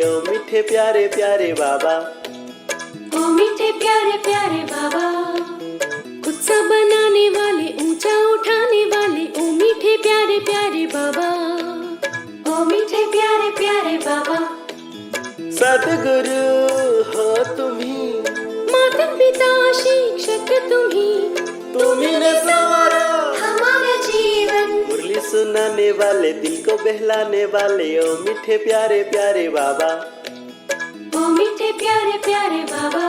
ओ मीठे प्यारे प्यारे बाबा। ओ मीठे प्यारे प्यारे बाबा, खुद सा बनाने वाले, ऊंचा उठाने वाले, ओ मीठे प्यारे प्यारे बाबा। ओ मीठे प्यारे प्यारे बाबा, सद्गुरु हो तुम्ही, माता पिता शिक्षक तुम्ही ने संवारा हमारा जीवन। मुरली सुनाने वाले, दिल को बहलाने वाले, ओ मीठे प्यारे प्यारे बाबा। ओ मीठे प्यारे प्यारे बाबा,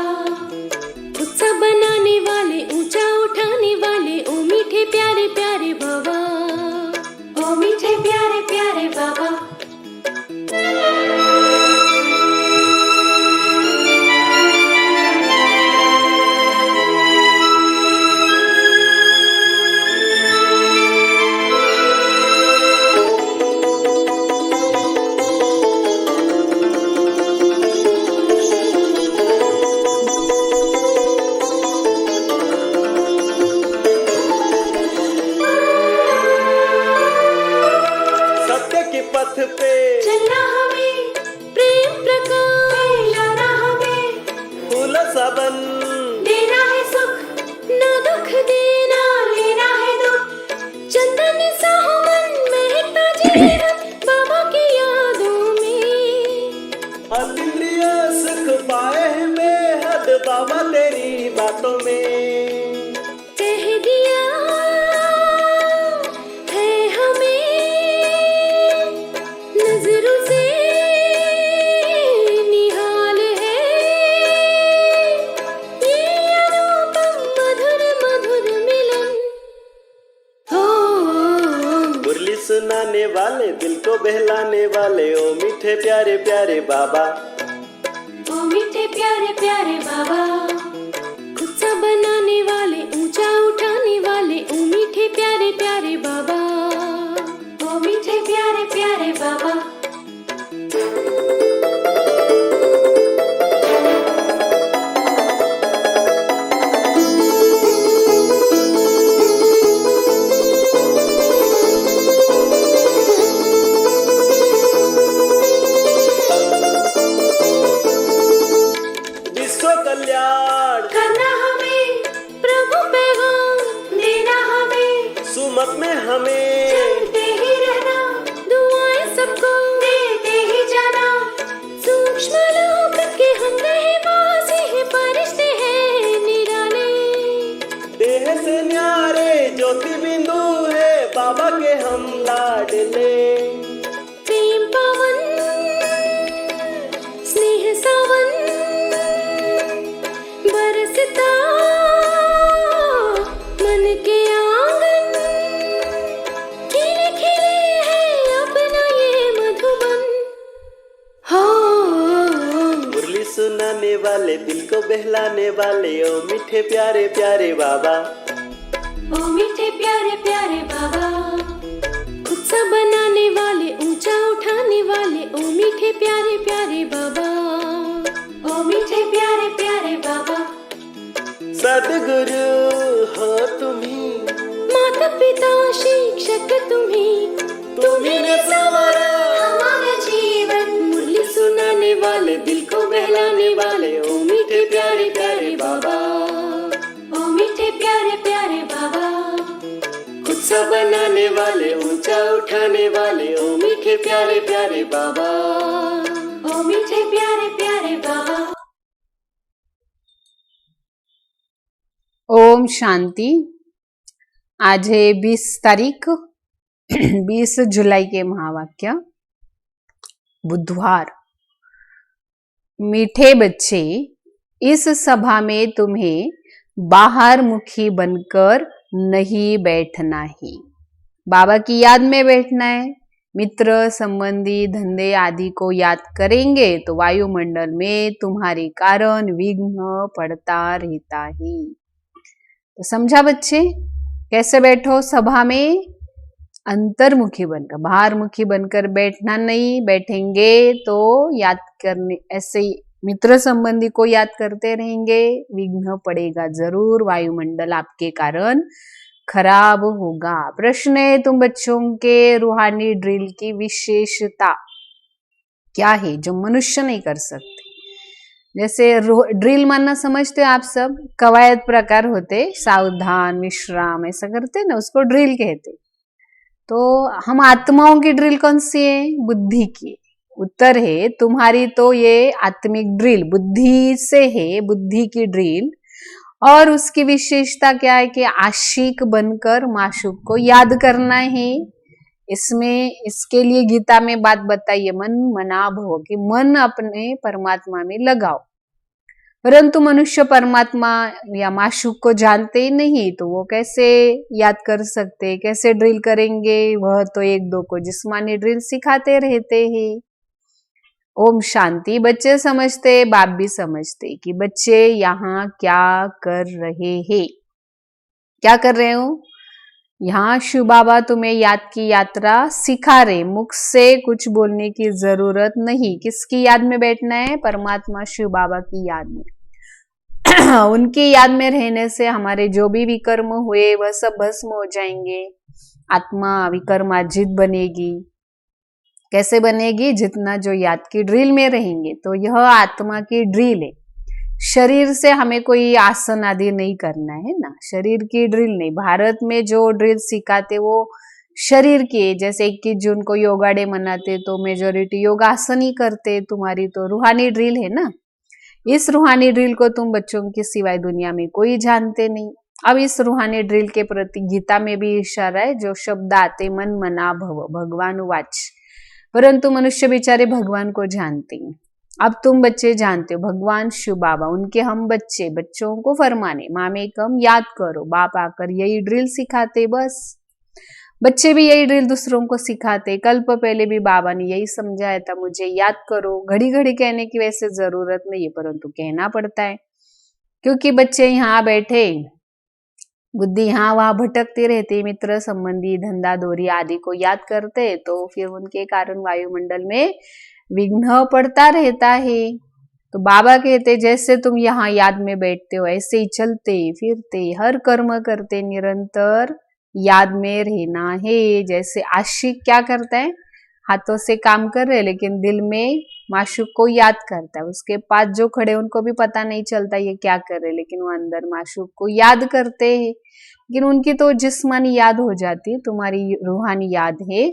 खुद सा बनाने वाले, ऊंचा उठाने वाले, ओ मीठे प्यारे प्यारे बाबा। ओ मीठे प्यारे प्यारे बाबा। पथ पे चलना हमें, प्रेम प्रकाश फैलाना हमें, फूल सावन देना है सुख, ना दुख देना, लेना है दुख। चंदन सा हो मन, महकता जीवन बाबा की यादों में। अतुल्य सुख पाए हैं बेहद बाबा तेरी बातों में। कह दिया है हमें, नजरों से निहाल है ये अनुपम मधुर मधुर मिलन। हो मुरली सुनाने वाले, दिल को बहलाने वाले, ओ मीठे प्यारे प्यारे बाबा। ओ मीठे प्यारे प्यारे बाबा, खुद सा बनाने वाले, ऊंचा उठाने वाले, ओ मीठे प्यारे प्यारे बाबा। ओ मीठे प्यारे प्यारे बाबा। विश्व कल्याण करना हमें, प्रभु पैगाम देना हमें, सुमत में हमें चलते ही रहना, दुआएं सबको देते ही जाना। सूक्ष्म लोक के हम रहवासी हैं, फरिश्ते हैं निराले। देह से न्यारे ज्योति बिंदु है बाबा के हम लाडले। प्रेम पावन स्नेह सावन बरसता मन के आंगन, खिले खिले है अपना ये मधुबन। हो मुरली सुनाने वाले, दिल को बहलाने वाले, ओ मीठे प्यारे प्यारे बाबा। ओ मीठे प्यारे प्यारे बाबा, खुद सा बनाने वाले, ऊंचा उठाने वाले, ओ मीठे प्यारे प्यारे बाबा। ओ मीठे प्यारे प्यारे बाबा, सद्गुरु हो तुम्ही, माता पिता शिक्षक तुम्ही ने संवारा हमारा जीवन। मुरली सुनाने वाले, दिल को बहलाने वाले, ओ मीठे प्यारे प्यारे बाबा। ओ मीठे प्यारे प्यारे बाबा, खुद सा बनाने वाले, ऊंचा उठाने वाले, ओ मीठे प्यारे प्यारे बाबा। ओ मीठे प्यारे प्यारे बाबा। ओम शांति। आज है 20 तारीख 20 जुलाई के महावाक्य, बुधवार। मीठे बच्चे, इस सभा में तुम्हें बाहर मुखी बनकर नहीं बैठना है, बाबा की याद में बैठना है। मित्र संबंधी धंधे आदि को याद करेंगे तो वायुमंडल में तुम्हारे कारण विघ्न पड़ता रहता है। तो समझा बच्चे, कैसे बैठो सभा में? अंतर्मुखी बनकर, बाहरमुखी बनकर बैठना नहीं। बैठेंगे तो याद करने, ऐसे मित्र संबंधी को याद करते रहेंगे, विघ्न पड़ेगा जरूर, वायुमंडल आपके कारण खराब होगा। प्रश्न है तुम बच्चों के रूहानी ड्रिल की विशेषता। क्या है जो मनुष्य नहीं कर सकते। जैसे ड्रिल मारना समझते हो आप सब, कवायद प्रकार होते, सावधान विश्राम ऐसा करते ना, उसको ड्रिल कहते। तो हम आत्माओं की ड्रिल कौन सी है? बुद्धि की। उत्तर है तुम्हारी तो ये आत्मिक ड्रिल बुद्धि से है, बुद्धि की ड्रिल। और उसकी विशेषता क्या है कि आशिक बनकर माशूक को याद करना है। इसमें इसके लिए गीता में बात बताइए, मन मना भव, कि मन अपने परमात्मा में लगाओ। परंतु मनुष्य परमात्मा या माशूक को जानते ही नहीं, तो वो कैसे याद कर सकते, कैसे ड्रिल करेंगे? वह तो एक दो को जिस्मानी ड्रिल सिखाते रहते हैं। ओम शांति। बच्चे समझते, बाप भी समझते कि बच्चे यहाँ क्या कर रहे हैं। क्या कर रहे हो? यहाँ शिव बाबा तुम्हें याद की यात्रा सिखा रहे। मुख से कुछ बोलने की जरूरत नहीं। किसकी याद में बैठना है? परमात्मा शिव बाबा की याद में। उनकी याद में रहने से हमारे जो भी विकर्म हुए वह सब भस्म हो जाएंगे। आत्मा विकर्माजित बनेगी। कैसे बनेगी? जितना जो याद की ड्रिल में रहेंगे। तो यह आत्मा की ड्रिल है। शरीर से हमें कोई आसन आदि नहीं करना है ना, शरीर की ड्रिल नहीं। भारत में जो ड्रिल सिखाते वो शरीर की, जैसे 21 जून को योगा डे मनाते तो मेजोरिटी योगासन ही करते। तुम्हारी तो रूहानी ड्रिल है ना। इस रूहानी ड्रिल को तुम बच्चों के सिवाय दुनिया में कोई जानते नहीं। अब इस रूहानी ड्रिल के प्रति गीता में भी इशारा है। जो शब्द आते, मन मना भव, भगवान वाच, परंतु मनुष्य बेचारे भगवान को जानते हैं। अब तुम बच्चे जानते हो भगवान शिव बाबा, उनके हम बच्चे, बच्चों को फरमाने मामे कम याद करो। बाप आकर यही ड्रिल सिखाते, बस बच्चे भी यही ड्रिल दूसरों को सिखाते। कल्प पहले भी बाबा ने यही समझाया था, मुझे याद करो। घड़ी घड़ी कहने की वैसे जरूरत नहीं है, परंतु कहना पड़ता है, क्योंकि बच्चे यहाँ बैठे, बुद्धि यहाँ वहां भटकती रहती, मित्र संबंधी धंधा दोरी आदि को याद करते, तो फिर उनके कारण वायुमंडल में विघ्न पड़ता रहता है। तो बाबा कहते जैसे तुम यहाँ याद में बैठते हो ऐसे ही चलते फिरते हर कर्म करते निरंतर याद में रहना है। जैसे आशिक क्या करता है? हाथों से काम कर रहे लेकिन दिल में माशूक को याद करता है। उसके पास जो खड़े उनको भी पता नहीं चलता ये क्या कर रहे, लेकिन वो अंदर माशूक को याद करते हैं। लेकिन उनकी तो जिस्मानी याद हो जाती है, तुम्हारी रूहानी याद है।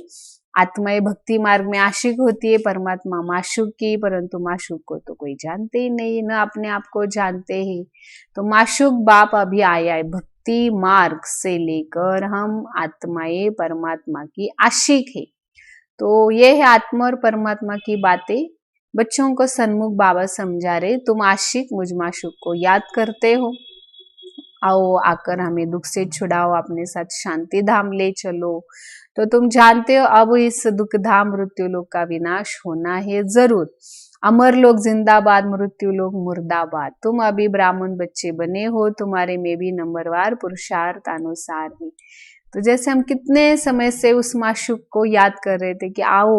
आत्माएं भक्ति मार्ग में आशिक होती है, परमात्मा माशूक की, परंतु माशूक को तो कोई जानते ही नहीं, न अपने आप को जानते हैं। तो माशूक बाप अभी आया है। भक्ति मार्ग से लेकर हम आत्माएं परमात्मा की आशिक है। तो ये है आत्मा और परमात्मा की बातें। बच्चों को सन्मुख बाबा समझा रहे, तुम आशिक मुझ माशूक को याद करते हो, आओ आकर हमें दुख से छुड़ाओ, अपने साथ शांति धाम ले चलो। तो तुम जानते हो अब इस दुख धाम मृत्यु लोक का विनाश होना है जरूर। अमर लोग जिंदाबाद, मृत्यु लोग मुर्दाबाद। तुम अभी ब्राह्मण बच्चे बने हो, तुम्हारे में भी नंबरवार पुरुषार्थ अनुसार है। तो जैसे हम कितने समय से उस माशूक को याद कर रहे थे कि आओ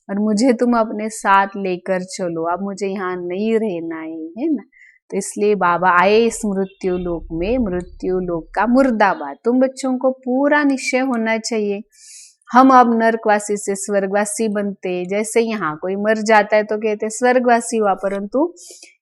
और मुझे तुम अपने साथ लेकर चलो, अब मुझे यहाँ नहीं रहना है ना। तो इसलिए बाबा आए इस मृत्यु लोक में, मृत्यु लोक का मुर्दाबाद। तुम बच्चों को पूरा निश्चय होना चाहिए, हम अब नरकवासी से स्वर्गवासी बनते। जैसे यहाँ कोई मर जाता है तो कहते स्वर्गवासी हुआ, परंतु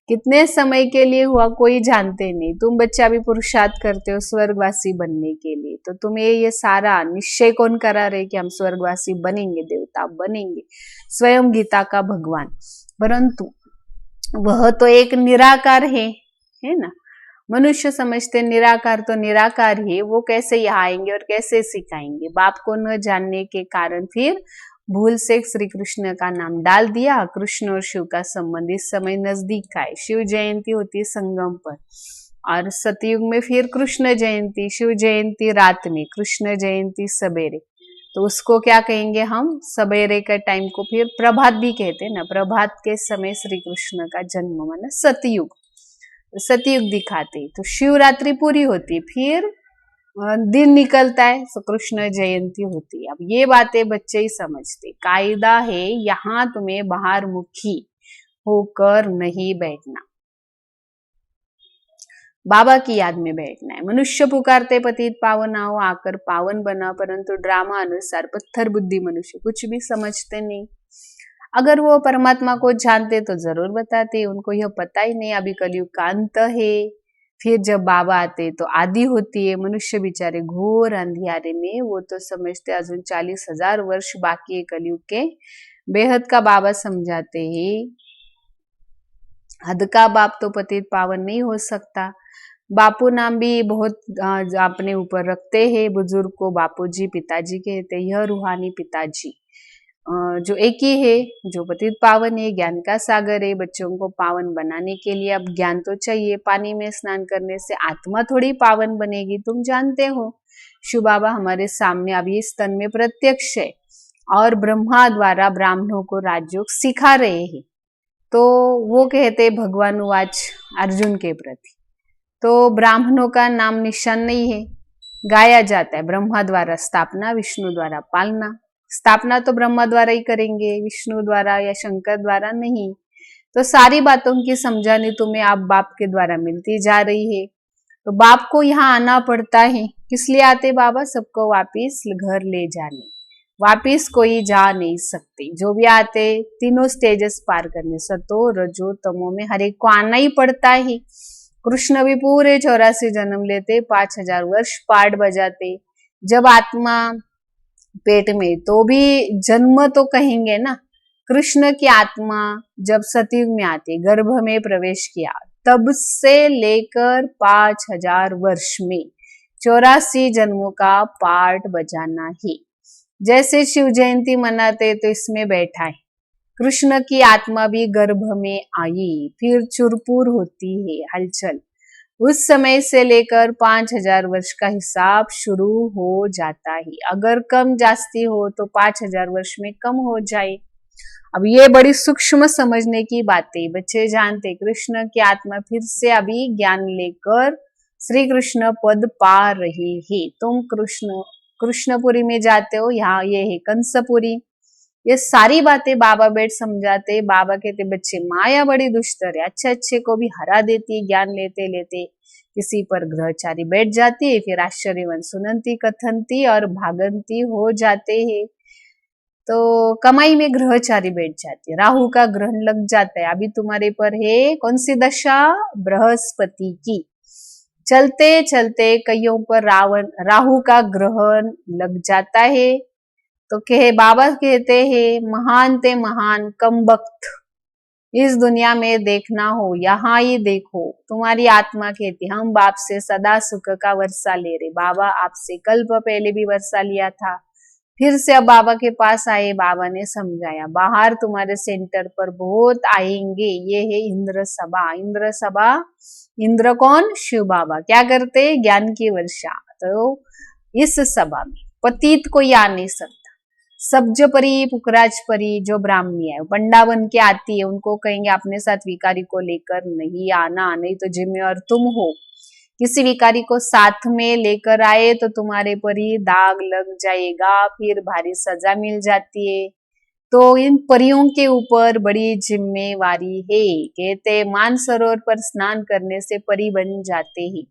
कितने समय के लिए हुआ कोई जानते नहीं। तुम बच्चा भी पुरुषार्थ करते हो स्वर्गवासी बनने के लिए, तो तुम्हें ये सारा निश्चय कौन करा रहे कि हम स्वर्गवासी बनेंगे, देवता बनेंगे? स्वयं गीता का भगवान। परंतु वह तो एक निराकार है ना। मनुष्य समझते निराकार तो निराकार ही, वो कैसे यहाँ आएंगे और कैसे सिखाएंगे? बाप को न जानने के कारण फिर भूल से श्री कृष्ण का नाम डाल दिया। कृष्ण और शिव का संबंध इस समय नजदीक का है। शिव जयंती होती है संगम पर, और सतयुग में फिर कृष्ण जयंती, शिव जयंती रात में, कृष्ण जयंती सवेरे। तो उसको क्या कहेंगे हम? सवेरे का टाइम को फिर प्रभात भी कहते हैं ना। प्रभात के समय श्री कृष्ण का जन्म माना सतयुग, सतयुग दिखाते। तो शिवरात्रि पूरी होती, फिर दिन निकलता है तो कृष्ण जयंती होती है। अब ये बातें बच्चे ही समझते। कायदा है यहाँ तुम्हें बाहर मुखी होकर नहीं बैठना, बाबा की याद में बैठना है। मनुष्य पुकारते पतित पावन आओ, आकर पावन बना, परंतु ड्रामा अनुसार पत्थर बुद्धि मनुष्य कुछ भी समझते नहीं। अगर वो परमात्मा को जानते तो जरूर बताते, उनको यह पता ही नहीं। अभी कलयुग का अंत है, फिर जब बाबा आते तो आदि होती है। मनुष्य बेचारे घोर अंधियारे में, वो तो समझते अजून 40,000 वर्ष बाकी है कलयुग के। बेहद का बाबा समझाते हैं, हद का बाप तो पतित पावन नहीं हो सकता। बापू नाम भी बहुत अपने ऊपर रखते हैं। बुजुर्ग को बापूजी पिताजी कहते हैं। यह रूहानी पिताजी जो एक ही है, जो पतित पावन है, ज्ञान का सागर है। बच्चों को पावन बनाने के लिए अब ज्ञान तो चाहिए। पानी में स्नान करने से आत्मा थोड़ी पावन बनेगी, तुम जानते हो। शिव बाबा हमारे सामने अभी इस तन में प्रत्यक्ष है और ब्रह्मा द्वारा ब्राह्मणों को राजयोग सिखा रहे हैं। तो वो कहते भगवान वाच अर्जुन के प्रति, तो ब्राह्मणों का नाम निशान नहीं है, गाया जाता है। ब्रह्मा द्वारा स्थापना, विष्णु द्वारा पालना। स्थापना तो ब्रह्मा द्वारा ही करेंगे, विष्णु द्वारा या शंकर द्वारा नहीं। तो सारी बातों की समझानी तुम्हें आप बाप के द्वारा मिलती जा रही है। तो बाप को यहाँ आना पड़ता है। किस लिए आते बाबा? सबको वापिस घर ले जाने। वापिस कोई जा नहीं सकते। जो भी आते तीनों स्टेजेस पार करने, सतो रजो तमो में हर एक को आना ही पड़ता है। कृष्ण भी पूरे 84 जन्म लेते, 5000 वर्ष पाठ बजाते। जब आत्मा पेट में, तो भी जन्म तो कहेंगे ना। कृष्ण की आत्मा जब सतयुग में आती, गर्भ में प्रवेश किया, तब से लेकर 5000 वर्ष में 84 जन्मों का पाठ बजाना ही। जैसे शिव जयंती मनाते तो इसमें बैठा है। कृष्ण की आत्मा भी गर्भ में आई, फिर चुरपुर होती है हलचल। उस समय से लेकर 5000 वर्ष का हिसाब शुरू हो जाता है। अगर कम जास्ती हो तो 5000 वर्ष में कम हो जाए। अब ये बड़ी सूक्ष्म समझने की बातें बच्चे जानते। कृष्ण की आत्मा फिर से अभी ज्ञान लेकर श्री कृष्ण पद पा रही है। तुम कृष्णपुरी में जाते हो, यहाँ ये है कंसपुरी। ये सारी बातें बाबा बैठ समझाते। बाबा कहते बच्चे माया बड़ी दुष्टर है, अच्छे अच्छे को भी हरा देती है। ज्ञान लेते लेते किसी पर ग्रहचारी बैठ जाती है, फिर आश्चर्यवन सुनंती कथनती और भागंती हो जाते हैं। तो कमाई में ग्रहचारी बैठ जाती है, राहु का ग्रहण लग जाता है। अभी तुम्हारे पर है कौन सी दशा? बृहस्पति की। चलते चलते कईयों पर राहु का ग्रहण लग जाता है। तो बाबा कहते हैं महान ते महान कम वक्त इस दुनिया में देखना हो, यहाँ ही देखो। तुम्हारी आत्मा कहती हम बाप से सदा सुख का वर्षा ले रहे। बाबा आपसे कल्प पहले भी वर्षा लिया था, फिर से अब बाबा के पास आए। बाबा ने समझाया बाहर तुम्हारे सेंटर पर बहुत आएंगे। ये है इंद्र सभा। इंद्र सभा, इंद्र कौन? शिव बाबा। क्या करते? ज्ञान की वर्षा। तो इस सभा में पतित कोई आ नहीं सकता। सब्ज परी, पुखराज परी जो ब्राह्मणी है पंडा बन के आती है, उनको कहेंगे अपने साथ विकारी को लेकर नहीं आना, नहीं तो जिम्मेवार तुम हो। किसी विकारी को साथ में लेकर आए तो तुम्हारे पर ही दाग लग जाएगा, फिर भारी सजा मिल जाती है। तो इन परियों के ऊपर बड़ी जिम्मेवारी है। कहते मानसरोवर पर स्नान करने से परी बन जाते हैं।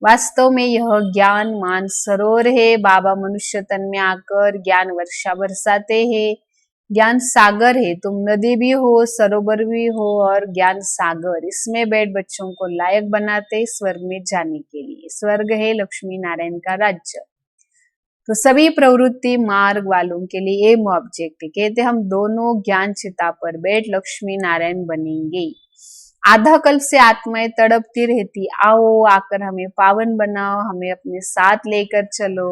वास्तव में यह ज्ञान मानसरोवर है। बाबा मनुष्य तन में आकर ज्ञान वर्षा बरसाते हैं। ज्ञान सागर है। तुम नदी भी हो, सरोवर भी हो और ज्ञान सागर। इसमें बैठ बच्चों को लायक बनाते स्वर्ग में जाने के लिए। स्वर्ग है लक्ष्मी नारायण का राज्य। तो सभी प्रवृत्ति मार्ग वालों के लिए एम ऑब्जेक्ट है। कहते हम दोनों ज्ञान चिता पर बैठ लक्ष्मी नारायण बनेंगे। आधा कल्प से आत्माएं तड़पती रहती, आओ आकर हमें पावन बनाओ, हमें अपने साथ लेकर चलो।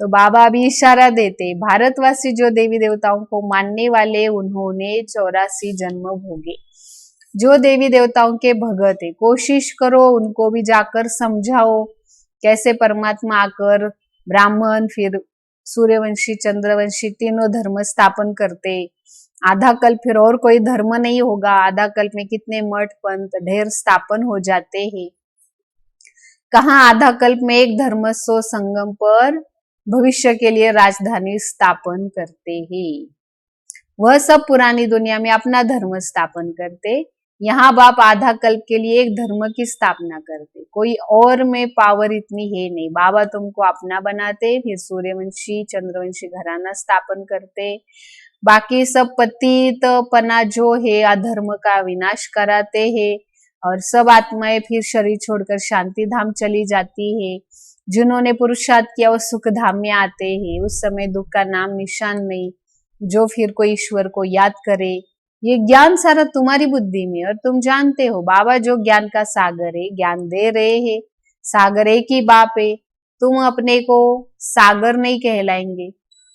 तो बाबा भी इशारा देते, भारतवासी जो देवी देवताओं को मानने वाले, उन्होंने 84 जन्म भोगे। जो देवी देवताओं के भगत है, कोशिश करो उनको भी जाकर समझाओ कैसे परमात्मा आकर ब्राह्मण फिर सूर्यवंशी चंद्रवंशी तीनों धर्म स्थापन करते। आधा कल्प फिर और कोई धर्म नहीं होगा। आधा कल्प में कितने मठ पंथ ढेर स्थापन हो जाते हैं। कहाँ आधा कल्प में एक धर्म सो संगम पर भविष्य के लिए राजधानी स्थापन करते हैं। वह सब पुरानी दुनिया में अपना धर्म स्थापन करते। यहाँ बाप आधा कल्प के लिए एक धर्म की स्थापना करते। कोई और में पावर इतनी है नहीं। बाबा तुमको अपना बनाते, फिर सूर्यवंशी चंद्रवंशी घराना स्थापन करते। बाकी सब पतित पना जो है अधर्म का विनाश कराते हैं और सब आत्माएं फिर शरीर छोड़कर शांति धाम चली जाती है। जिन्होंने पुरुषार्थ किया वो सुख धाम में आते हैं, उस समय दुख का नाम निशान नहीं। जो फिर कोई ईश्वर को याद करे, ये ज्ञान सारा तुम्हारी बुद्धि में, और तुम जानते हो बाबा जो ज्ञान का सागर है, ज्ञान दे रहे हैं। सागर एक ही बाप है, तुम अपने को सागर नहीं कहलाएंगे,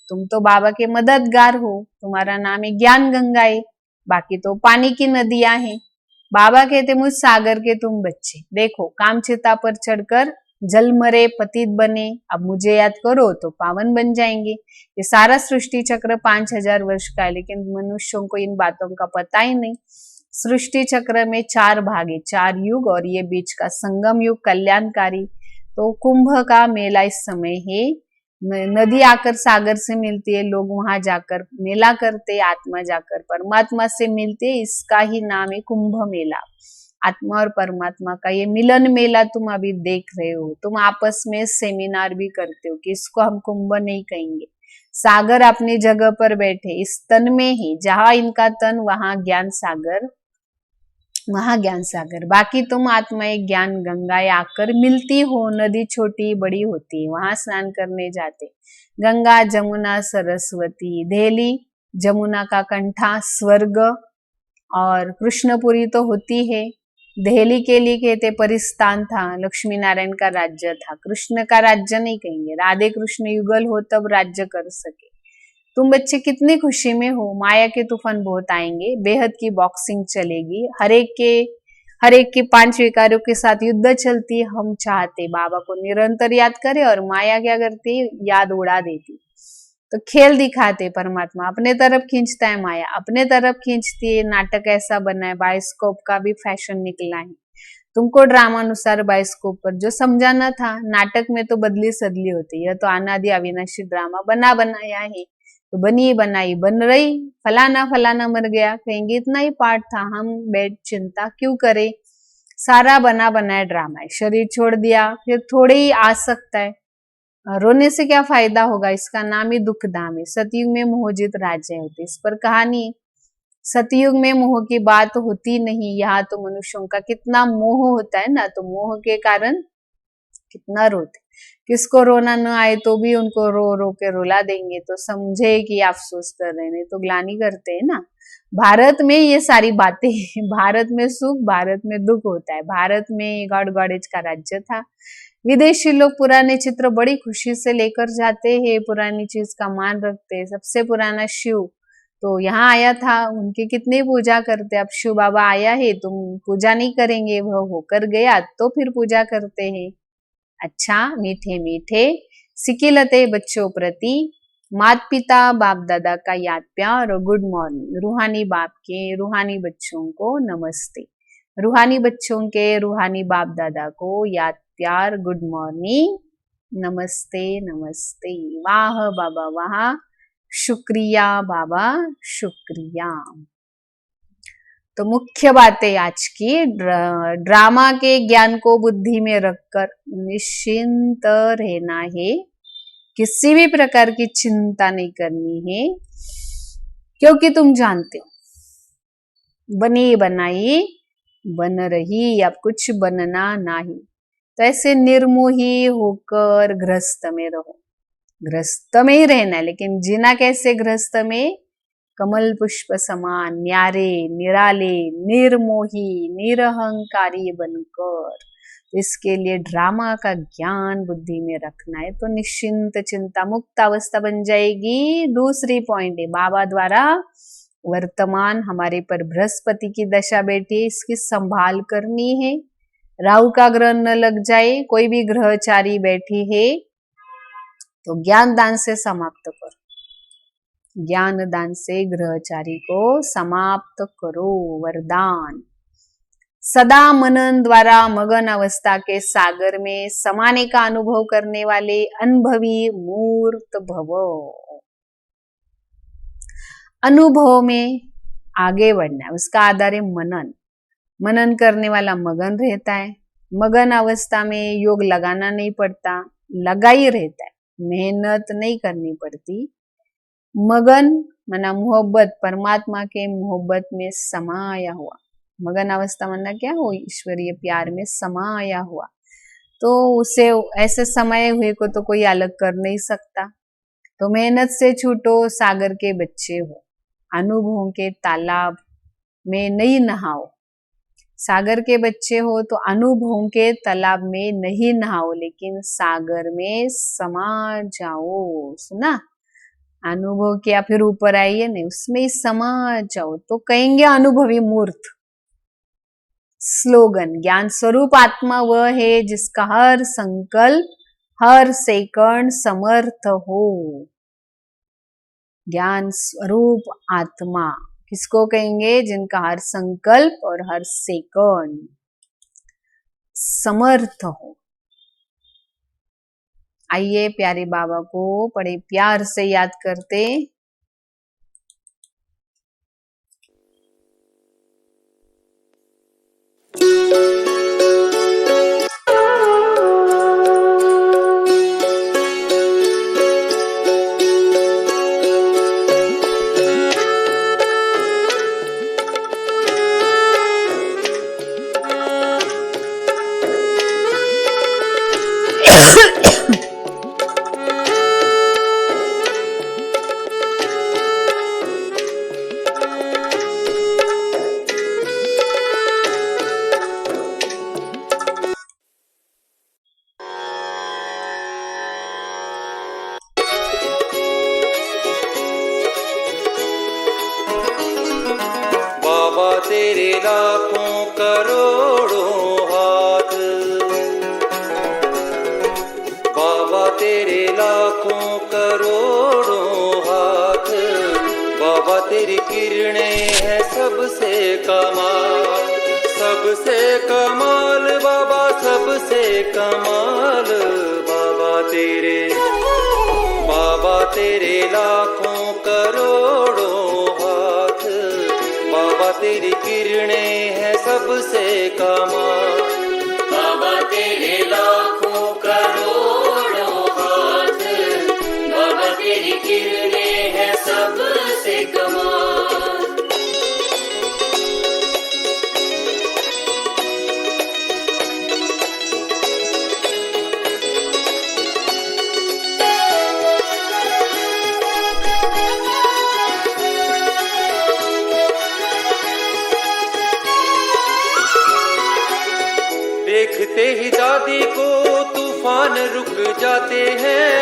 तुम तो बाबा के मददगार हो। तुम्हारा नाम है ज्ञान गंगाएं, बाकी तो पानी की नदियां हैं। बाबा कहते मुझ सागर के तुम बच्चे, देखो कामचिता पर चढ़कर जल मरे पतित बने, अब मुझे याद करो तो पावन बन जाएंगे। ये सारा सृष्टि चक्र 5000 वर्ष का है, लेकिन मनुष्यों को इन बातों का पता ही नहीं। सृष्टि चक्र में 4 भाग है, 4 युग, और ये बीच का संगम युग कल्याणकारी। तो कुंभ का मेला इस समय है। नदी आकर सागर से मिलती है, लोग वहां जाकर मेला करते, आत्मा जाकर परमात्मा से मिलते, इसका ही नाम है कुंभ मेला। आत्मा और परमात्मा का ये मिलन मेला तुम अभी देख रहे हो। तुम आपस में सेमिनार भी करते हो कि इसको हम कुंभ नहीं कहेंगे। सागर अपनी जगह पर बैठे इस तन में ही, जहां इनका तन वहां ज्ञान सागर, वहां ज्ञान सागर। बाकी तुम आत्माएं ज्ञान गंगाएं आकर मिलती हो। नदी छोटी बड़ी होती है, वहां स्नान करने जाते। गंगा जमुना सरस्वती, देहली जमुना का कंठा स्वर्ग, और कृष्णपुरी तो होती है। देहली के लिए कहते परिस्तान था, लक्ष्मी नारायण का राज्य था। कृष्ण का राज्य नहीं कहेंगे, राधे कृष्ण युगल हो तब राज्य कर सके। तुम बच्चे कितनी खुशी में हो। माया के तूफान बहुत आएंगे, बेहद की बॉक्सिंग चलेगी, हर एक के 5 विकारों के साथ युद्ध चलती। हम चाहते बाबा को निरंतर याद करे, और माया क्या करती, याद उड़ा देती। तो खेल दिखाते परमात्मा, अपने तरफ खींचता है, माया अपने तरफ खींचती है। नाटक ऐसा बना है, बायोस्कोप का भी फैशन निकला है। तुमको ड्रामा अनुसार बायोस्कोप पर जो समझाना था, नाटक में तो बदली सदली होती है। तो अनादि अविनाशी ड्रामा बनाया है, तो बनी बनाई बन रही। फलाना फलाना मर गया, कहेंगे इतना ही पार्ट था, हम बैठ चिंता क्यों करे। सारा बना बनाया ड्रामा है। शरीर छोड़ दिया, फिर थोड़े ही आ सकता है, रोने से क्या फायदा होगा। इसका नाम ही दुख धाम है। सतयुग में मोहजित राज्य होते, इस पर कहानी। सतयुग में मोह की बात होती नहीं। यहाँ तो मनुष्यों का कितना मोह होता है ना, तो मोह के कारण कितना रोते। किसको रोना न आए तो भी उनको रो रो के रुला देंगे, तो समझे कि अफसोस कर रहे हैं, तो ग्लानी करते हैं ना। भारत में ये सारी बातें भारत में सुख, भारत में दुख होता है। भारत में गॉड गॉडेज का राज्य था। विदेशी लोग पुराने चित्र बड़ी खुशी से लेकर जाते हैं, पुरानी चीज का मान रखते हैं। सबसे पुराना शिव तो यहाँ आया था, उनकी कितनी पूजा करते। अब शिव बाबा आया है, तुम पूजा नहीं करेंगे, वह होकर गया तो फिर पूजा करते हैं। अच्छा, मीठे मीठे सिकिलते बच्चों प्रति माता पिता बाप दादा का याद प्यार और गुड मॉर्निंग। रूहानी बाप के रूहानी बच्चों को नमस्ते, रूहानी बच्चों के रूहानी बाप दादा को याद प्यार गुड मॉर्निंग, नमस्ते नमस्ते। वाह बाबा वाह, शुक्रिया बाबा शुक्रिया। तो मुख्य बातें आज की, ड्रामा के ज्ञान को बुद्धि में रखकर निश्चिंत रहना है, किसी भी प्रकार की चिंता नहीं करनी है, क्योंकि तुम जानते हो बनी बनाई बन रही, अब कुछ बनना नहीं। तो ऐसे निर्मोही होकर गृहस्थ में रहो। गृहस्थ में ही रहना है, लेकिन जीना कैसे गृहस्थ में, कमल पुष्प समान न्यारे निराले निर्मोही निरहंकारी बनकर। इसके लिए ड्रामा का ज्ञान बुद्धि में रखना है, तो निश्चिंत चिंता मुक्त अवस्था बन जाएगी। दूसरी पॉइंट है, बाबा द्वारा वर्तमान हमारे पर बृहस्पति की दशा बैठी है, इसकी संभाल करनी है। राहु का ग्रह न लग जाए, कोई भी ग्रहचारी बैठी है तो ज्ञान दान से समाप्त करो, ज्ञान दान से ग्रहचारी को समाप्त करो। वरदान, सदा मनन द्वारा मगन अवस्था के सागर में समाने का अनुभव करने वाले अनुभवी मूर्त भव। अनुभव में आगे बढ़ना है, उसका आधार है मनन। मनन करने वाला मगन रहता है। मगन अवस्था में योग लगाना नहीं पड़ता, लगा ही रहता है, मेहनत नहीं करनी पड़ती। मगन मना मोहब्बत, परमात्मा के मोहब्बत में समाया हुआ। मगन अवस्था मना क्या हो, ईश्वरीय प्यार में समाया हुआ। तो उसे ऐसे समाये हुए को तो कोई अलग कर नहीं सकता। तो मेहनत से छूटो, सागर के बच्चे हो, अनुभवों के तालाब में नहीं नहाओ। सागर के बच्चे हो तो अनुभवों के तालाब में नहीं नहाओ, लेकिन सागर में समा जाओ। सुना, अनुभव किया फिर ऊपर आइए नहीं, उसमें समा जाओ। तो कहेंगे अनुभवी मूर्त। स्लोगन, ज्ञान स्वरूप आत्मा वह है जिसका हर संकल्प हर सेकंड समर्थ हो। ज्ञान स्वरूप आत्मा किसको कहेंगे, जिनका हर संकल्प और हर सेकंड समर्थ हो। आइए प्यारे बाबा को बड़े प्यार से याद करते। बाबा तेरे लाखों करोड़ों हाथ, बाबा तेरे लाखों करोड़ों हाथ, बाबा तेरी किरणें हैं सबसे कमाल, सबसे कमाल बाबा, सबसे कमाल बाबा तेरे लाखों करोड़ों हाथ, बाबा तेरी किरणें हैं सबसे कमाल, बाबा तेरे लाखों करोड़ों हाथ, बाबा तेरी किरणें हैं सबसे कमाल। देखते ही दादी को तूफान रुक जाते हैं,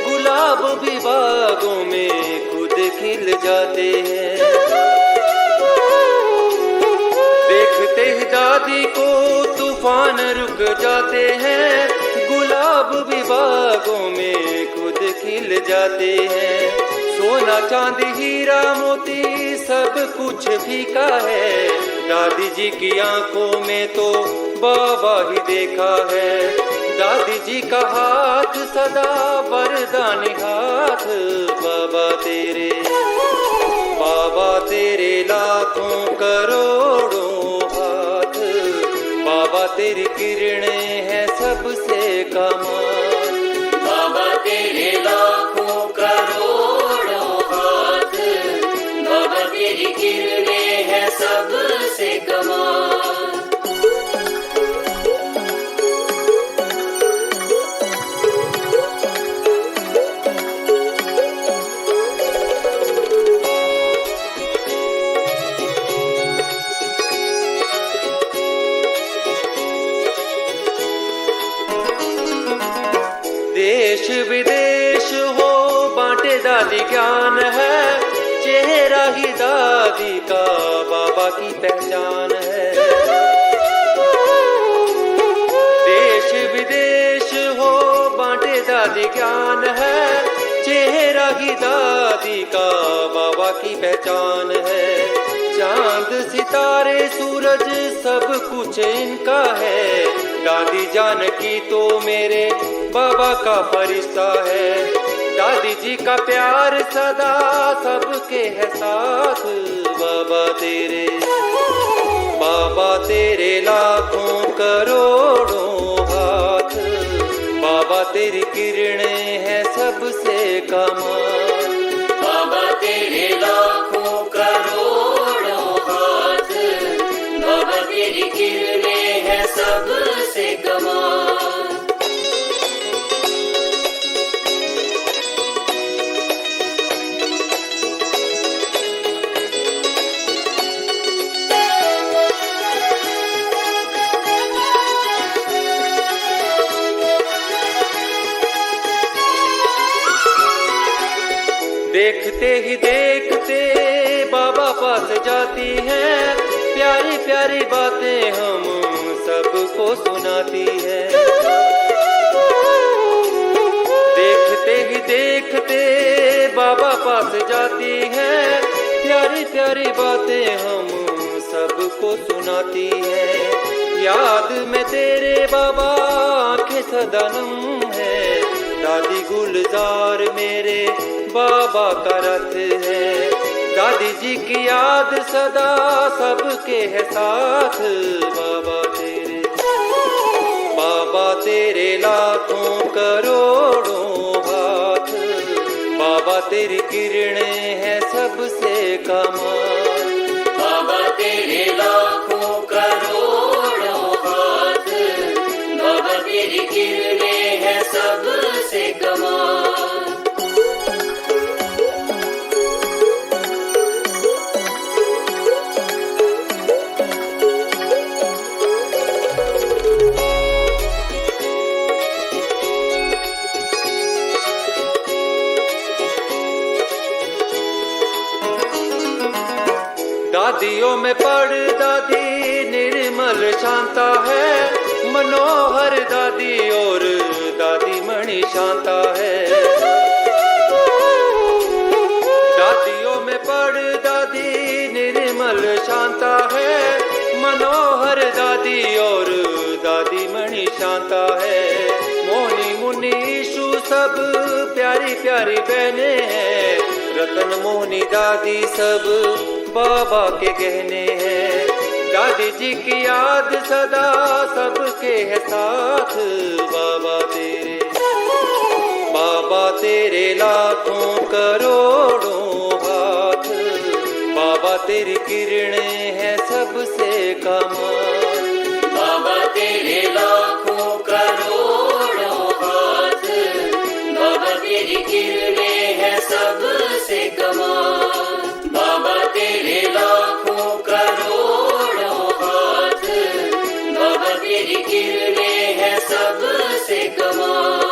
गुलाब भी बागों में खुद खिल जाते हैं। देखते ही दादी को तूफान रुक जाते हैं, गुलाब भी बागों में खुद खिल जाते हैं। सोना चांदी हीरा मोती सब कुछ फीका है, दादी जी की आंखों में तो बाबा ही देखा है। दादी जी का हाथ सदा वरदानी हाथ, बाबा तेरे लाखों करोड़ों हाथ, बाबा तेरी किरणें हैं सबसे कमाल, बाबा तेरे लाखों करोड़ों हाथ, बाबा तेरी किरणें हैं सबसे कमाल। देश विदेश हो बांटे दादी ज्ञान है, चेहरा ही दादी का बाबा की पहचान है। देश विदेश हो बांटे दादी ज्ञान है, चेहरा ही दादी का बाबा की पहचान है। चांद सितारे सूरज सब कुछ इनका है, दादी जानकी तो मेरे बाबा का फरिश्ता है। दादी जी का प्यार सदा सबके है साथ, बाबा तेरे लाखों करोड़ों हाथ, बाबा तेरी किरणें हैं सबसे कमाल, बाबा तेरी किरणें हैं सबसे कमाल। देखते ही देखते बाबा पास जाती हैं, प्यारी प्यारी बातें हम सबको सुनाती है। देखते ही देखते बाबा पास जाती हैं, प्यारी प्यारी बातें हम सबको सुनाती है। याद में तेरे बाबा आंखें सदा नम है, दादी गुलजार मेरे बाबा का रथ है। दादी जी की याद सदा सबके है साथ, बाबा तेरे लाखों करोड़ों हाथ, बाबा तेरी किरणें हैं सबसे कमाल। बाबा तेरे लाखों करोड़ों हाथ, बाबा तेरी किरणें हैं सबसे कमाल। दादियों में पढ़ दादी निर्मल शांता है, मनोहर दादी और दादी मणि शांता है। दादियों में पढ़ दादी निर्मल शांता है, मनोहर दादी और दादी मणि शांता है। मोनी मुनि ईशु सब प्यारी प्यारी बहनें हैं, रतन मोहनी दादी सब बाबा के गहने हैं। दादी जी की याद सदा सबके है साथ, बाबा तेरे लाखों करोड़ों हाथ, बाबा तेरी किरणें हैं सबसे कमाल। बाबा तेरे लाखों करोड़ों हाथ, बाबा तेरी किरणें हैं सबसे कमाल। बाबा तेरे लाखों करोड़ों हाथ, बाबा तेरी किरणें हैं सबसे कमाल।